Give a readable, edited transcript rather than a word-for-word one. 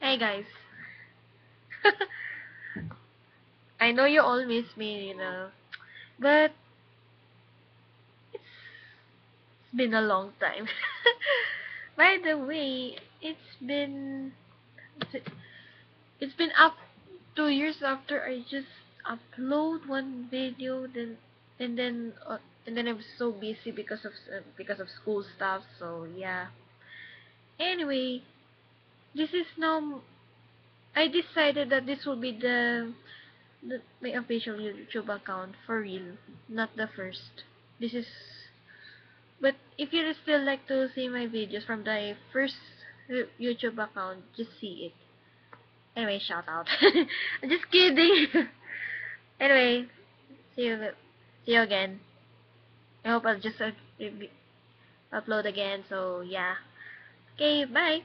Hey guys. I know you all miss me, but it's been a long time. By the way, it's been up 2 years after I just upload one video, and then I was so busy because of school stuff. So yeah. Anyway, this is now. I decided that this will be my official YouTube account for real, not the first. This is, but if you still like to see my videos from the first YouTube account, just see it. Anyway, shout out. I'm just kidding. Anyway, see you, see you again. I hope I'll just upload again. So yeah. Okay, bye.